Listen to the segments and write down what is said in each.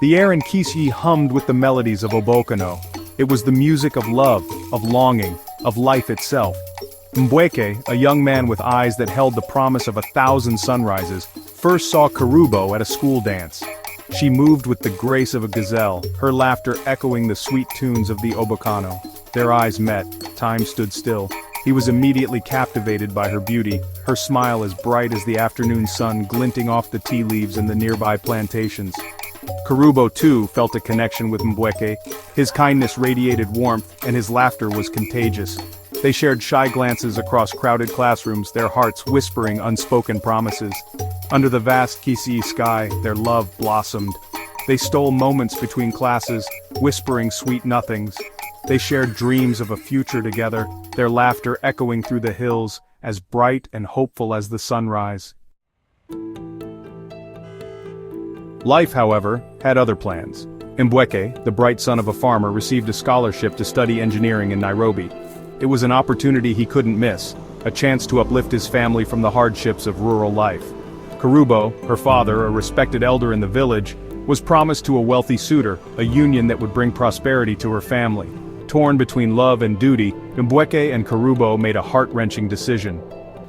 The air in Kisii hummed with the melodies of Obokano. It was the music of love, of longing, of life itself. Mbweke, a young man with eyes that held the promise of 1,000 sunrises, first saw Kerubo at a school dance. She moved with the grace of a gazelle, her laughter echoing the sweet tunes of the Obokano. Their eyes met, time stood still. He was immediately captivated by her beauty, her smile as bright as the afternoon sun glinting off the tea leaves in the nearby plantations. Kerubo too felt a connection with Mbweke. His kindness radiated warmth, and his laughter was contagious. They shared shy glances across crowded classrooms, their hearts whispering unspoken promises. Under the vast Kisii sky, their love blossomed. They stole moments between classes, whispering sweet nothings. They shared dreams of a future together, their laughter echoing through the hills, as bright and hopeful as the sunrise. Life, however, had other plans. Mbweke, the bright son of a farmer, received a scholarship to study engineering in Nairobi. It was an opportunity he couldn't miss, a chance to uplift his family from the hardships of rural life. Kerubo, her father, a respected elder in the village, was promised to a wealthy suitor, a union that would bring prosperity to her family. Torn between love and duty, Mbweke and Kerubo made a heart-wrenching decision.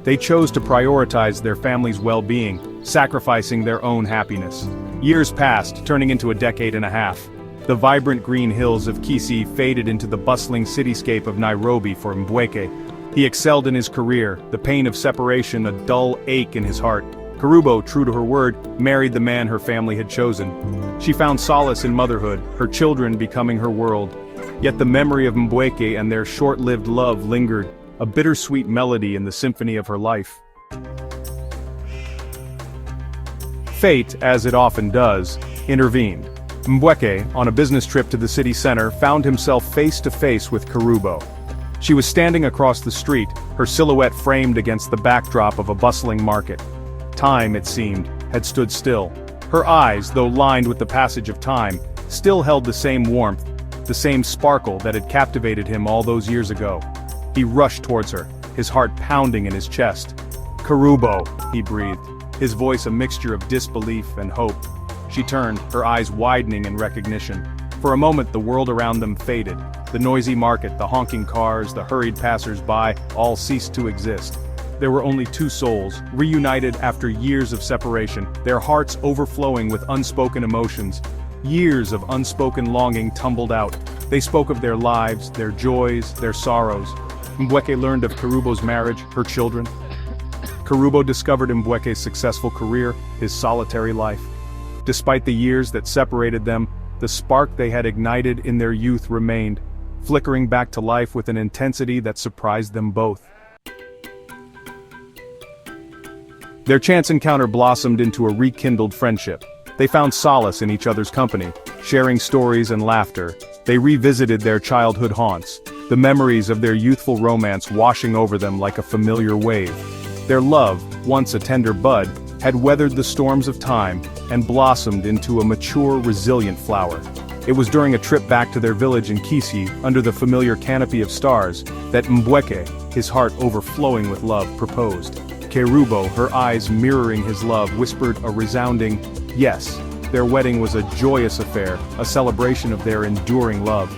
They chose to prioritize their family's well-being, sacrificing their own happiness. Years passed, turning into a decade and a half. The vibrant green hills of Kisii faded into the bustling cityscape of Nairobi for Mbweke. He excelled in his career, the pain of separation a dull ache in his heart. Kerubo, true to her word, married the man her family had chosen. She found solace in motherhood, her children becoming her world. Yet the memory of Mbweke and their short-lived love lingered, a bittersweet melody in the symphony of her life. Fate, as it often does, intervened. Mbweke, on a business trip to the city center, found himself face to face with Kerubo. She was standing across the street, her silhouette framed against the backdrop of a bustling market. Time, it seemed, had stood still. Her eyes, though lined with the passage of time, still held the same warmth, the same sparkle that had captivated him all those years ago. He rushed towards her, his heart pounding in his chest. "Kerubo," he breathed, his voice a mixture of disbelief and hope. She turned, her eyes widening in recognition. For a moment the world around them faded. The noisy market, the honking cars, the hurried passers-by, all ceased to exist. There were only two souls, reunited after years of separation, their hearts overflowing with unspoken emotions. Years of unspoken longing tumbled out. They spoke of their lives, their joys, their sorrows. Mbweke learned of Kerubo's marriage, her children. Kerubo discovered Mbweke's successful career, his solitary life. Despite the years that separated them, the spark they had ignited in their youth remained, flickering back to life with an intensity that surprised them both. Their chance encounter blossomed into a rekindled friendship. They found solace in each other's company, sharing stories and laughter. They revisited their childhood haunts, the memories of their youthful romance washing over them like a familiar wave. Their love, once a tender bud, had weathered the storms of time and blossomed into a mature, resilient flower. It was during a trip back to their village in Kisii, under the familiar canopy of stars, that Mbweke, his heart overflowing with love, proposed. Kerubo, her eyes mirroring his love, whispered a resounding yes. Their wedding was a joyous affair, a celebration of their enduring love.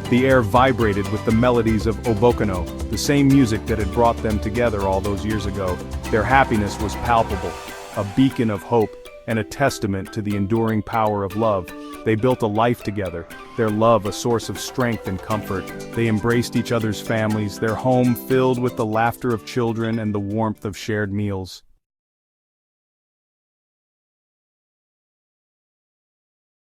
The air vibrated with the melodies of Obokano, the same music that had brought them together all those years ago. Their happiness was palpable, a beacon of hope, and a testament to the enduring power of love. They built a life together, their love a source of strength and comfort. They embraced each other's families, their home filled with the laughter of children and the warmth of shared meals.